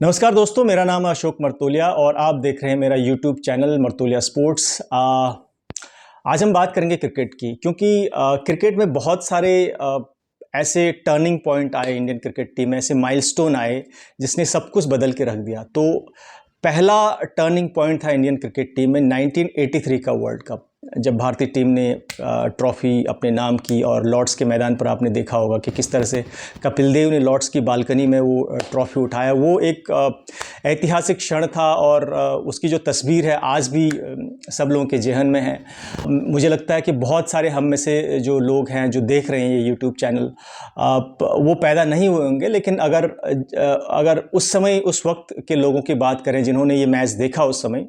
नमस्कार दोस्तों, मेरा नाम है अशोक मर्तोलिया और आप देख रहे हैं मेरा यूट्यूब चैनल मर्तोलिया स्पोर्ट्स। आज हम बात करेंगे क्रिकेट की, क्योंकि क्रिकेट में बहुत सारे ऐसे टर्निंग पॉइंट आए इंडियन क्रिकेट टीम में, ऐसे माइलस्टोन आए जिसने सब कुछ बदल के रख दिया। तो पहला टर्निंग पॉइंट था इंडियन क्रिकेट टीम में 1983 का वर्ल्ड कप, जब भारतीय टीम ने ट्रॉफ़ी अपने नाम की और लॉर्ड्स के मैदान पर आपने देखा होगा कि किस तरह से कपिल देव ने लॉर्ड्स की बालकनी में वो ट्रॉफ़ी उठाया। वो एक ऐतिहासिक क्षण था और उसकी जो तस्वीर है आज भी सब लोगों के जहन में है। मुझे लगता है कि बहुत सारे हम में से जो लोग हैं जो देख रहे हैं ये यूट्यूब चैनल, वो पैदा नहीं हुए होंगे, लेकिन अगर उस समय उस वक्त के लोगों की बात करें जिन्होंने ये मैच देखा उस समय,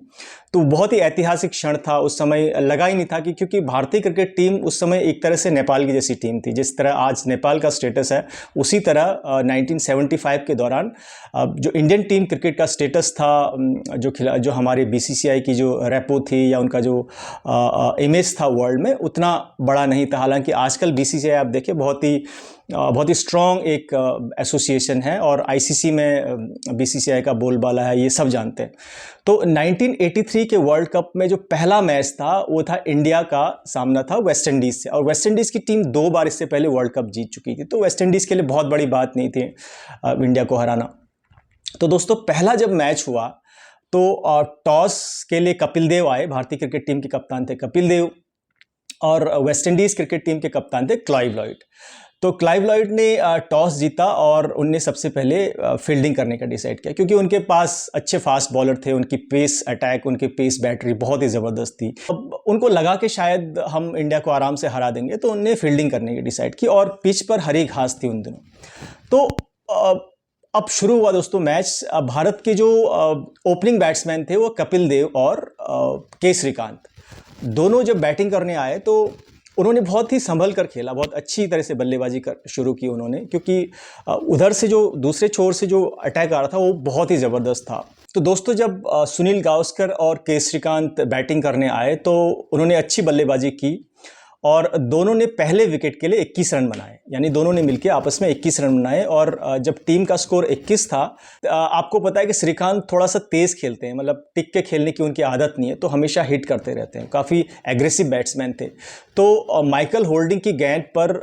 तो बहुत ही ऐतिहासिक क्षण था। उस समय लगा ही नहीं था कि, क्योंकि भारतीय क्रिकेट टीम उस समय एक तरह से नेपाल की जैसी टीम थी। जिस तरह आज नेपाल का स्टेटस है, उसी तरह 1975 के दौरान जो इंडियन टीम क्रिकेट का स्टेटस था, जो हमारे बीसीसीआई की जो रेपो थी या उनका जो इमेज था वर्ल्ड में, उतना बड़ा नहीं था। हालांकि आजकल बीसीसीआई आप देखें बहुत ही स्ट्रॉन्ग एक एसोसिएशन है और आईसीसी में बीसीसीआई का बोलबाला है, ये सब जानते हैं। तो 1983 के वर्ल्ड कप में जो पहला मैच था वो था इंडिया का सामना था वेस्ट इंडीज़ से, और वेस्ट इंडीज़ की टीम 2 बार इससे पहले वर्ल्ड कप जीत चुकी थी। तो वेस्ट इंडीज़ के लिए बहुत बड़ी बात नहीं थी इंडिया को हराना। तो दोस्तों, पहला जब मैच हुआ तो टॉस के लिए कपिल देव आए। भारतीय क्रिकेट टीम के कप्तान थे कपिल देव और वेस्ट इंडीज़ क्रिकेट टीम के कप्तान थे क्लाइव लॉयड। तो क्लाइव लॉयड ने टॉस जीता और उनने सबसे पहले फील्डिंग करने का डिसाइड किया, क्योंकि उनके पास अच्छे फास्ट बॉलर थे, उनकी पेस अटैक, उनकी पेस बैटरी बहुत ही ज़बरदस्त थी। अब उनको लगा कि शायद हम इंडिया को आराम से हरा देंगे, तो उनने फील्डिंग करने की डिसाइड की और पिच पर हरी घास थी उन दिनों। तो अब शुरू हुआ दोस्तों मैच। भारत के जो ओपनिंग बैट्समैन थे वो कपिल देव और के श्रीकांत, दोनों जब बैटिंग करने आए तो उन्होंने बहुत ही संभल कर खेला, बहुत अच्छी तरह से बल्लेबाजी शुरू की उन्होंने, क्योंकि उधर से जो दूसरे छोर से जो अटैक आ रहा था वो बहुत ही ज़बरदस्त था। तो दोस्तों, जब सुनील गावस्कर और के श्रीकांत बैटिंग करने आए तो उन्होंने अच्छी बल्लेबाजी की और दोनों ने पहले विकेट के लिए 21 रन बनाए, यानी दोनों ने मिलकर आपस में 21 रन बनाए। और जब टीम का स्कोर 21 था, आपको पता है कि श्रीकांत थोड़ा सा तेज़ खेलते हैं, मतलब टिक के खेलने की उनकी आदत नहीं है, तो हमेशा हिट करते रहते हैं, काफ़ी एग्रेसिव बैट्समैन थे। तो माइकल होल्डिंग की गेंद पर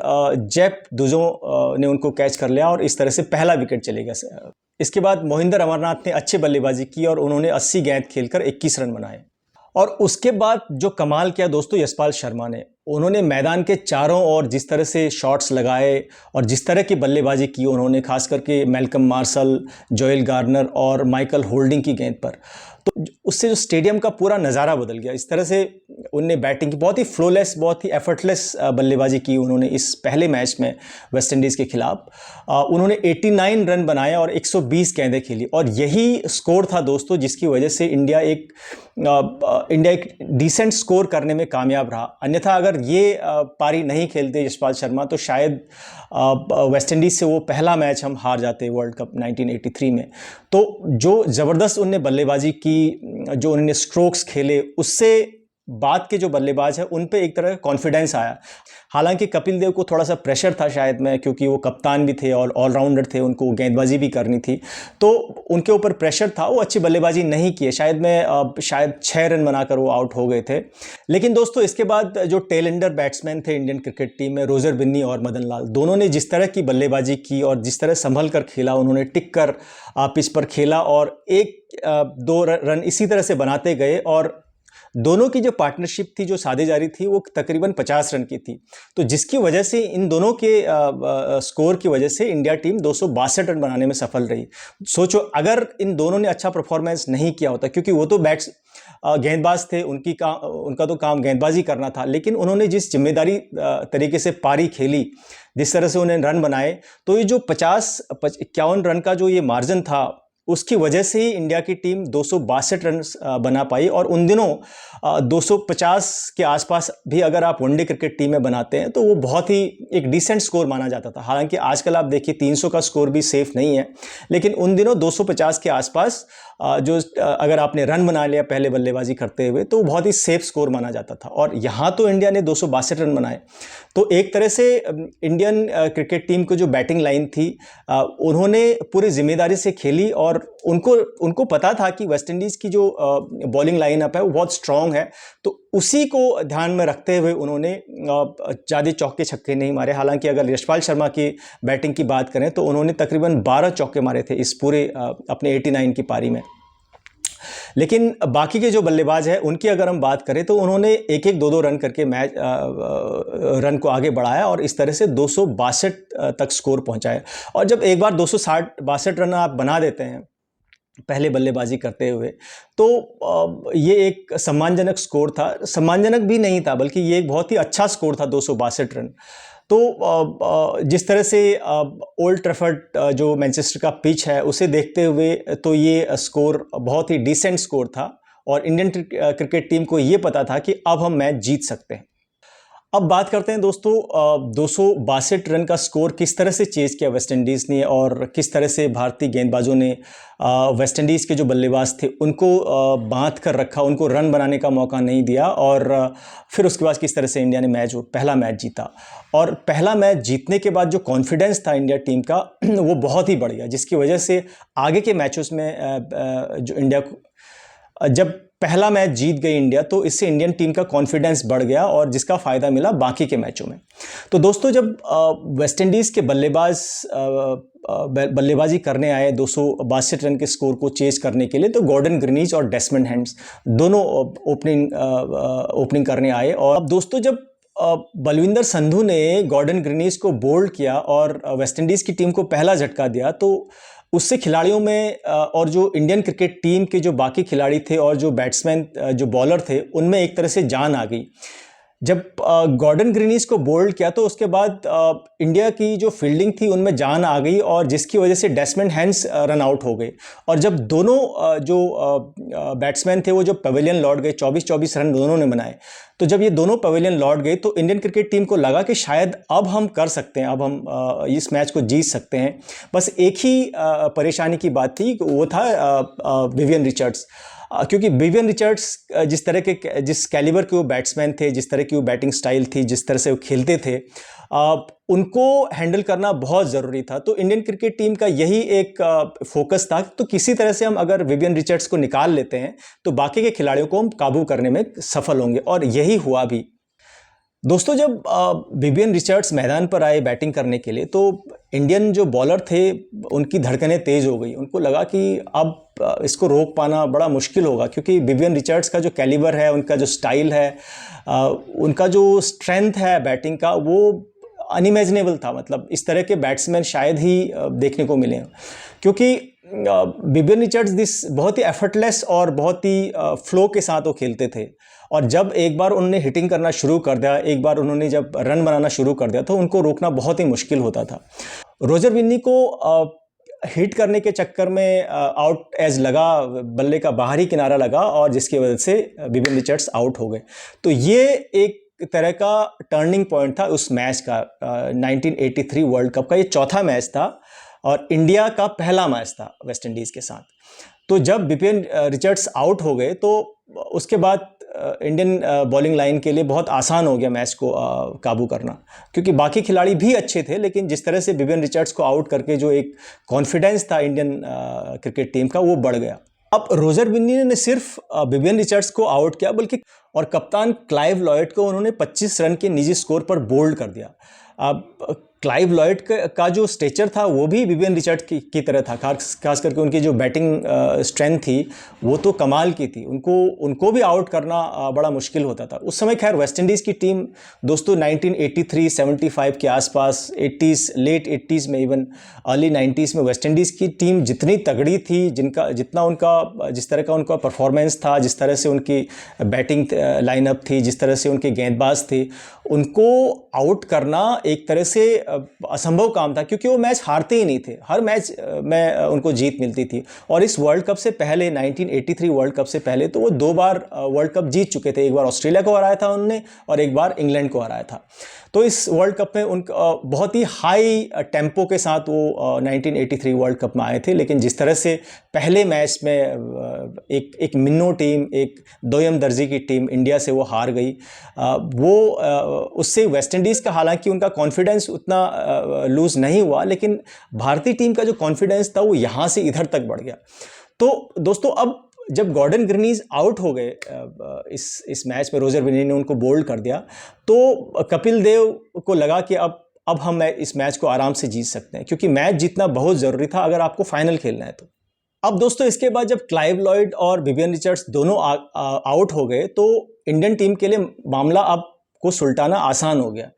जेफ दुजो ने उनको कैच कर लिया और इस तरह से पहला विकेट चले गया। इसके बाद मोहिंदर अमरनाथ ने अच्छी बल्लेबाजी की और उन्होंने 80 गेंद खेलकर 21 रन बनाए। और उसके बाद जो कमाल किया दोस्तों यशपाल शर्मा ने, उन्होंने मैदान के चारों ओर जिस तरह से शॉट्स लगाए और जिस तरह की बल्लेबाजी की उन्होंने, खास करके मैल्कम मार्शल, जोएल गार्नर और माइकल होल्डिंग की गेंद पर, तो उससे जो स्टेडियम का पूरा नज़ारा बदल गया। इस तरह से उनने बैटिंग की, बहुत ही फ्लोलेस, बहुत ही एफर्टलेस बल्लेबाजी की उन्होंने इस पहले मैच में वेस्ट इंडीज़ के खिलाफ। उन्होंने 89 रन बनाए और 120 गेंदें खेली, और यही स्कोर था दोस्तों जिसकी वजह से इंडिया एक डिसेंट स्कोर करने में कामयाब रहा। अन्यथा अगर ये पारी नहीं खेलते यशपाल शर्मा तो शायद वेस्ट इंडीज़ से वो पहला मैच हम हार जाते वर्ल्ड कप 1983 में। तो जो ज़बरदस्त उनने बल्लेबाजी की, जो उन्होंने स्ट्रोक्स खेले, उससे बाद के जो बल्लेबाज है उन पे एक तरह का कॉन्फिडेंस आया। हालांकि कपिल देव को थोड़ा सा प्रेशर था शायद में, क्योंकि वो कप्तान भी थे और ऑलराउंडर थे, उनको गेंदबाजी भी करनी थी, तो उनके ऊपर प्रेशर था, वो अच्छी बल्लेबाजी नहीं किए। शायद 6 रन बनाकर वो आउट हो गए थे। लेकिन दोस्तों, इसके बाद जो टेल एंडर बैट्समैन थे इंडियन क्रिकेट टीम में, रोजर बिन्नी और मदन लाल, दोनों ने जिस तरह की बल्लेबाजी की और जिस तरह संभल कर खेला, उन्होंने टिक कर पिच पर खेला और 1-2 रन इसी तरह से बनाते गए। और दोनों की जो पार्टनरशिप थी, जो साझेदारी थी, वो तकरीबन 50 रन की थी। तो जिसकी वजह से इन दोनों के स्कोर की वजह से इंडिया टीम 262 रन बनाने में सफल रही। सोचो, अगर इन दोनों ने अच्छा परफॉर्मेंस नहीं किया होता, क्योंकि वो तो गेंदबाज थे, उनका तो काम गेंदबाजी करना था, लेकिन उन्होंने जिस जिम्मेदारी तरीके से पारी खेली, जिस तरह से उन्हें रन बनाए, तो ये जो 51 रन का जो ये मार्जिन था, उसकी वजह से ही इंडिया की टीम 262 रन बना पाई। और उन दिनों 250 के आसपास भी अगर आप वनडे क्रिकेट टीम में बनाते हैं तो वो बहुत ही एक डिसेंट स्कोर माना जाता था। हालांकि आजकल आप देखिए 300 का स्कोर भी सेफ नहीं है, लेकिन उन दिनों 250 के आसपास अगर आपने रन बना लिया पहले बल्लेबाजी करते हुए, तो बहुत ही सेफ स्कोर माना जाता था। और यहाँ तो इंडिया ने 262 रन बनाए। तो एक तरह से इंडियन क्रिकेट टीम को जो बैटिंग लाइन थी, उन्होंने पूरी जिम्मेदारी से खेली और और उनको उनको पता था कि वेस्ट इंडीज़ की जो बॉलिंग लाइनअप है वो बहुत स्ट्रांग है, तो उसी को ध्यान में रखते हुए उन्होंने ज़्यादा चौके छक्के नहीं मारे। हालांकि अगर यशपाल शर्मा की बैटिंग की बात करें तो उन्होंने तकरीबन 12 चौके मारे थे इस पूरे अपने 89 की पारी में। लेकिन बाकी के जो बल्लेबाज हैं उनकी अगर हम बात करें तो उन्होंने एक एक दो दो रन करके मैच रन को आगे बढ़ाया और इस तरह से 262 तक स्कोर पहुंचाया। और जब एक बार 262 रन आप बना देते हैं पहले बल्लेबाजी करते हुए, तो ये एक सम्मानजनक स्कोर था। सम्मानजनक भी नहीं था बल्कि ये एक बहुत ही अच्छा स्कोर था, 262 रन। तो जिस तरह से ओल्ड ट्रैफर्ड जो मैनचेस्टर का पिच है उसे देखते हुए तो ये स्कोर बहुत ही डिसेंट स्कोर था और इंडियन क्रिकेट टीम को ये पता था कि अब हम मैच जीत सकते हैं। अब बात करते हैं दोस्तों 262 रन का स्कोर किस तरह से चेज किया वेस्ट इंडीज़ ने और किस तरह से भारतीय गेंदबाजों ने वेस्ट इंडीज़ के जो बल्लेबाज थे उनको बांध कर रखा, उनको रन बनाने का मौका नहीं दिया और फिर उसके बाद किस तरह से इंडिया ने पहला मैच जीता। और पहला मैच जीतने के बाद जो कॉन्फिडेंस था इंडिया टीम का वो बहुत ही बढ़ गया, जिसकी वजह से आगे के मैचेस में जो इंडिया जब पहला मैच जीत गई इंडिया तो इससे इंडियन टीम का कॉन्फिडेंस बढ़ गया और जिसका फ़ायदा मिला बाकी के मैचों में। तो दोस्तों जब वेस्ट इंडीज़ के बल्लेबाज बल्लेबाजी करने आए 262 रन के स्कोर को चेज करने के लिए, तो गॉर्डन ग्रीनिज और डेसमंड हैंड्स दोनों ओपनिंग करने आए। और अब दोस्तों जब बलविंदर संधू ने गॉर्डन ग्रीनिज को बोल्ड किया और वेस्ट इंडीज़ की टीम को पहला झटका दिया, तो उससे खिलाड़ियों में और जो इंडियन क्रिकेट टीम के जो बाकी खिलाड़ी थे और जो बैट्समैन जो बॉलर थे उनमें एक तरह से जान आ गई। जब गॉर्डन ग्रीनिज को बोल्ड किया तो उसके बाद इंडिया की जो फील्डिंग थी उनमें जान आ गई और जिसकी वजह से डेसमंड हैंड्स रन आउट हो गए। और जब दोनों जो बैट्समैन थे वो जो पवेलियन लौट गए, 24-24 रन दोनों ने बनाए, तो जब ये दोनों पवेलियन लौट गए तो इंडियन क्रिकेट टीम को लगा कि शायद अब हम कर सकते हैं, अब हम इस मैच को जीत सकते हैं। बस एक ही परेशानी की बात थी, वो था विवियन रिचर्ड्स। क्योंकि विवियन रिचर्ड्स जिस कैलिबर के वो बैट्समैन थे, जिस तरह की वो बैटिंग स्टाइल थी, जिस तरह से वो खेलते थे, उनको हैंडल करना बहुत ज़रूरी था। तो इंडियन क्रिकेट टीम का यही एक फोकस था, तो किसी तरह से हम अगर विवियन रिचर्ड्स को निकाल लेते हैं तो बाकी के खिलाड़ियों को हम काबू करने में सफल होंगे, और यही हुआ भी। दोस्तों जब विवियन रिचर्ड्स मैदान पर आए बैटिंग करने के लिए तो इंडियन जो बॉलर थे उनकी धड़कनें तेज़ हो गई। उनको लगा कि अब इसको रोक पाना बड़ा मुश्किल होगा, क्योंकि विवियन रिचर्ड्स का जो कैलिबर है, उनका जो स्टाइल है, उनका जो स्ट्रेंथ है बैटिंग का, वो अनइमेजिनेबल था। मतलब इस तरह के बैट्समैन शायद ही देखने को मिले, क्योंकि विवियन रिचर्ड्स बहुत ही एफर्टलेस और बहुत ही फ्लो के साथ वो खेलते थे। और जब एक बार उन्होंने हिटिंग करना शुरू कर दिया, एक बार उन्होंने जब रन बनाना शुरू कर दिया, तो उनको रोकना बहुत ही मुश्किल होता था। रोजर बिन्नी को हिट करने के चक्कर में आउट एज लगा, बल्ले का बाहरी किनारा लगा, और जिसकी वजह से विवियन रिचर्ड्स आउट हो गए। तो ये एक तरह का टर्निंग पॉइंट था उस मैच का। 1983 वर्ल्ड कप का ये चौथा मैच था और इंडिया का पहला मैच था वेस्ट इंडीज़ के साथ। तो जब विवियन रिचर्ड्स आउट हो गए तो उसके बाद इंडियन बॉलिंग लाइन के लिए बहुत आसान हो गया मैच को काबू करना, क्योंकि बाकी खिलाड़ी भी अच्छे थे, लेकिन जिस तरह से विवियन रिचर्ड्स को आउट करके जो एक कॉन्फिडेंस था इंडियन क्रिकेट टीम का, वो बढ़ गया। अब रोजर बिन्नी ने सिर्फ विवियन रिचर्ड्स को आउट किया, बल्कि और कप्तान क्लाइव लॉयड को उन्होंने 25 रन के निजी स्कोर पर बोल्ड कर दिया। अब क्लाइव लॉयड का जो स्टेचर था वो भी विवियन रिचर्ड्स की तरह था, खास करके उनकी जो बैटिंग स्ट्रेंथ थी वो तो कमाल की थी। उनको भी आउट करना बड़ा मुश्किल होता था उस समय। खैर वेस्ट इंडीज़ की टीम दोस्तों 1983-75 के आसपास, 80s, लेट 80s में, इवन अर्ली 90s में वेस्ट इंडीज़ की टीम जितनी तगड़ी थी, जिस तरह का उनका परफॉर्मेंस था, जिस तरह से उनकी बैटिंग लाइनअप थी, जिस तरह से उनके गेंदबाज थे, उनको आउट करना एक तरह से असंभव काम था, क्योंकि वो मैच हारते ही नहीं थे। हर मैच में उनको जीत मिलती थी। और इस वर्ल्ड कप से पहले, 1983 वर्ल्ड कप से पहले, तो वो 2 बार वर्ल्ड कप जीत चुके थे। एक बार ऑस्ट्रेलिया को हराया था उन्होंने और एक बार इंग्लैंड को हराया था। तो इस वर्ल्ड कप में बहुत ही हाई टेम्पो के साथ वो 1983 वर्ल्ड कप में आए थे, लेकिन जिस तरह से पहले मैच में एक मिन्नो टीम, एक दोयम दर्जे की टीम इंडिया से वो हार गई, वो उससे वेस्ट इंडीज़ का हालांकि उनका कॉन्फिडेंस उतना लूज़ नहीं हुआ, लेकिन भारतीय टीम का जो कॉन्फिडेंस था वो यहाँ से इधर तक बढ़ गया। तो दोस्तों अब जब गॉर्डन ग्रीनिज आउट हो गए इस मैच में, रोजर बिन्नी ने उनको बोल्ड कर दिया, तो कपिल देव को लगा कि अब हम इस मैच को आराम से जीत सकते हैं, क्योंकि मैच जीतना बहुत ज़रूरी था अगर आपको फाइनल खेलना है तो। अब दोस्तों इसके बाद जब क्लाइव लॉयड और विवियन रिचर्ड्स दोनों आउट हो गए तो इंडियन टीम के लिए मामला अब को सुलटाना आसान हो गया।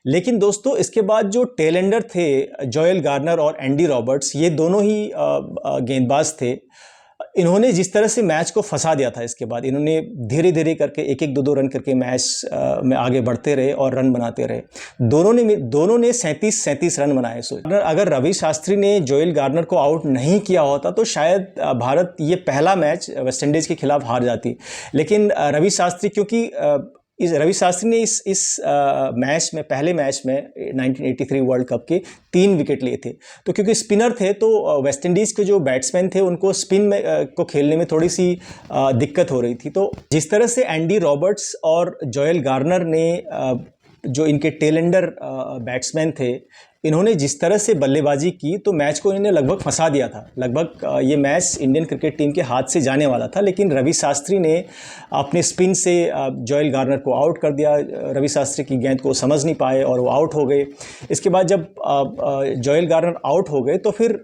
लेकिन दोस्तों इसके बाद जो टेलेंडर थे जोएल गार्नर और एंडी रॉबर्ट्स, ये दोनों ही गेंदबाज थे, इन्होंने जिस तरह से मैच को फंसा दिया था, इसके बाद इन्होंने धीरे धीरे करके एक एक दो रन करके मैच में आगे बढ़ते रहे और रन बनाते रहे। दोनों ने 37 रन बनाए। अगर रवि शास्त्री ने जोएल गार्नर को आउट नहीं किया होता तो शायद भारत ये पहला मैच वेस्टइंडीज़ के खिलाफ हार जाती। लेकिन रवि शास्त्री, क्योंकि रवि शास्त्री ने इस मैच में, पहले मैच में 1983 वर्ल्ड कप के 3 विकेट लिए थे, तो क्योंकि स्पिनर थे तो वेस्ट इंडीज़ के जो बैट्समैन थे उनको स्पिन में को खेलने में थोड़ी सी दिक्कत हो रही थी। तो जिस तरह से एंडी रॉबर्ट्स और जोएल गार्नर ने, जो इनके टेलेंडर बैट्समैन थे, इन्होंने जिस तरह से बल्लेबाजी की तो मैच को इन्होंने लगभग फंसा दिया था। लगभग ये मैच इंडियन क्रिकेट टीम के हाथ से जाने वाला था, लेकिन रवि शास्त्री ने अपने स्पिन से जोएल गार्नर को आउट कर दिया। रवि शास्त्री की गेंद को समझ नहीं पाए और वो आउट हो गए। इसके बाद जब जोएल गार्नर आउट हो गए तो फिर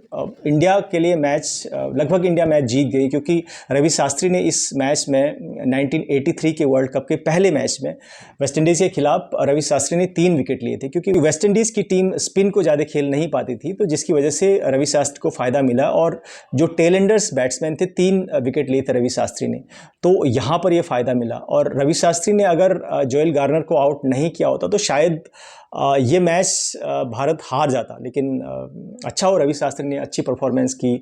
इंडिया के लिए मैच, लगभग इंडिया मैच जीत गई, क्योंकि रवि शास्त्री ने इस मैच में 1983 के वर्ल्ड कप के पहले मैच में वेस्ट इंडीज़ के खिलाफ रवि शास्त्री ने 3 विकेट लिए थे, क्योंकि वेस्ट इंडीज़ की टीम स्पिन को ज़्यादा खेल नहीं पाती थी, तो जिसकी वजह से रवि शास्त्री को फ़ायदा मिला और जो टेलेंडर्स बैट्समैन थे 3 विकेट लिए थे रवि शास्त्री ने, तो यहाँ पर ये फ़ायदा मिला। और रवि शास्त्री ने अगर जोएल गार्नर को आउट नहीं किया होता तो शायद ये मैच भारत हार जाता। लेकिन अच्छा हो, रवि शास्त्री ने अच्छी परफॉर्मेंस की,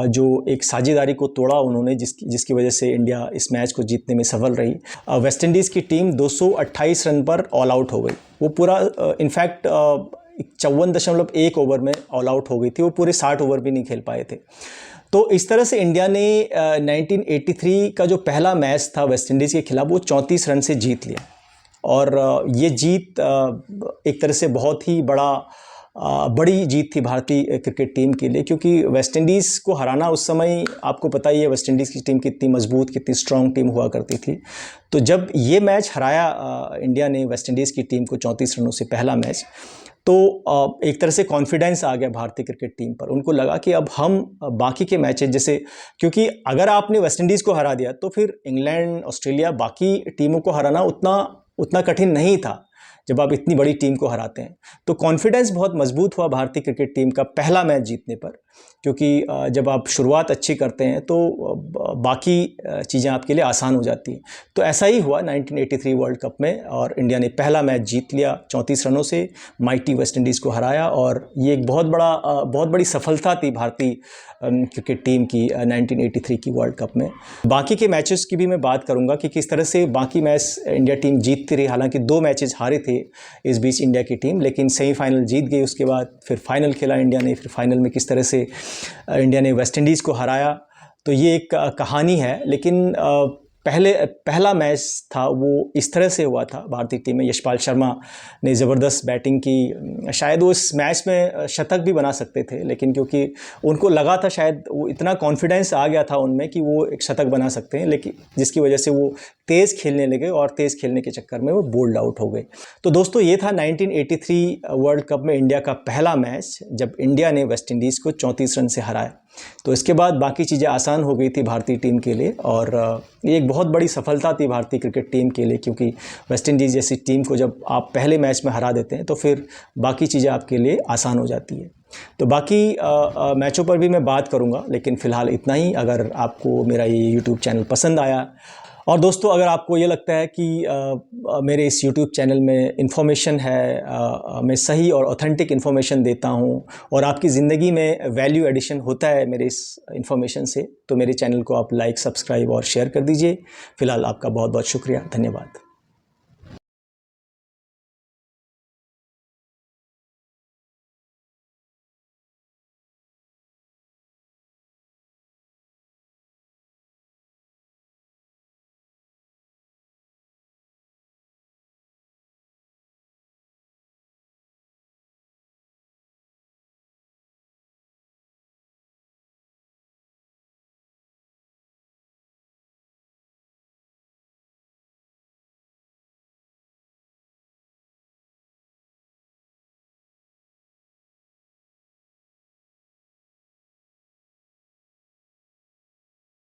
जो एक साझेदारी को तोड़ा उन्होंने, जिसकी वजह से इंडिया इस मैच को जीतने में सफल रही। वेस्ट इंडीज़ की टीम 228 रन पर ऑल आउट हो गई। वो पूरा इनफैक्ट 54.1 ओवर में ऑल आउट हो गई थी, वो पूरे 60 ओवर भी नहीं खेल पाए थे। तो इस तरह से इंडिया ने 1983 का जो पहला मैच था वेस्ट इंडीज़ के खिलाफ, वो 34 रन से जीत लिया। और ये जीत एक तरह से बहुत ही बड़ी जीत थी भारतीय क्रिकेट टीम के लिए, क्योंकि वेस्ट इंडीज़ को हराना उस समय, आपको पता ही है वेस्ट इंडीज़ की टीम कितनी मजबूत, कितनी स्ट्रॉन्ग टीम हुआ करती थी। तो जब ये मैच हराया इंडिया ने वेस्ट इंडीज़ की टीम को 34 रनों से, पहला मैच, तो एक तरह से कॉन्फिडेंस आ गया भारतीय क्रिकेट टीम पर। उनको लगा कि अब हम बाकी के मैचेज, जैसे, क्योंकि अगर आपने वेस्ट इंडीज़ को हरा दिया तो फिर इंग्लैंड, ऑस्ट्रेलिया, बाकी टीमों को हराना उतना कठिन नहीं था जब आप इतनी बड़ी टीम को हराते हैं। तो कॉन्फिडेंस बहुत मजबूत हुआ भारतीय क्रिकेट टीम का पहला मैच जीतने पर, क्योंकि जब आप शुरुआत अच्छी करते हैं तो बाकी चीज़ें आपके लिए आसान हो जाती हैं। तो ऐसा ही हुआ 1983 वर्ल्ड कप में, और इंडिया ने पहला मैच जीत लिया 34 रनों से, माइटी वेस्ट इंडीज़ को हराया। और ये एक बहुत बड़ी सफलता थी भारतीय क्रिकेट टीम की 1983 की वर्ल्ड कप में। बाकी के मैचेस की भी मैं बात करूंगा कि किस तरह से बाकी मैच इंडिया टीम जीतती रही। हालांकि 2 मैचेस हारे थे इस बीच इंडिया की टीम, लेकिन सेमीफाइनल जीत गई। उसके बाद फिर फाइनल खेला इंडिया ने, फिर फाइनल में किस तरह से इंडिया ने वेस्ट इंडीज़ को हराया, तो ये एक कहानी है। लेकिन पहला मैच था वो इस तरह से हुआ था भारतीय टीम में। यशपाल शर्मा ने ज़बरदस्त बैटिंग की, शायद वो इस मैच में शतक भी बना सकते थे, लेकिन क्योंकि उनको लगा था, शायद वो इतना कॉन्फिडेंस आ गया था उनमें कि वो एक शतक बना सकते हैं, लेकिन जिसकी वजह से वो तेज़ खेलने लगे और तेज़ खेलने के चक्कर में वो बोल्ड आउट हो गए। तो दोस्तों ये था 1983 वर्ल्ड कप में इंडिया का पहला मैच, जब इंडिया ने वेस्ट इंडीज़ को 34 रन से हराया। तो इसके बाद बाकी चीज़ें आसान हो गई थी भारतीय टीम के लिए, और ये एक बहुत बड़ी सफलता थी भारतीय क्रिकेट टीम के लिए, क्योंकि वेस्ट इंडीज़ जैसी टीम को जब आप पहले मैच में हरा देते हैं तो फिर बाकी चीज़ें आपके लिए आसान हो जाती है। तो बाकी मैचों पर भी मैं बात करूंगा, लेकिन फ़िलहाल इतना ही। अगर आपको मेरा ये यूट्यूब चैनल पसंद आया, और दोस्तों अगर आपको ये लगता है कि मेरे इस यूट्यूब चैनल में इन्फॉर्मेशन है, मैं सही और ऑथेंटिक इन्फॉर्मेशन देता हूँ और आपकी ज़िंदगी में वैल्यू एडिशन होता है मेरे इस इन्फॉर्मेशन से, तो मेरे चैनल को आप लाइक, सब्सक्राइब और शेयर कर दीजिए। फ़िलहाल आपका बहुत बहुत शुक्रिया, धन्यवाद।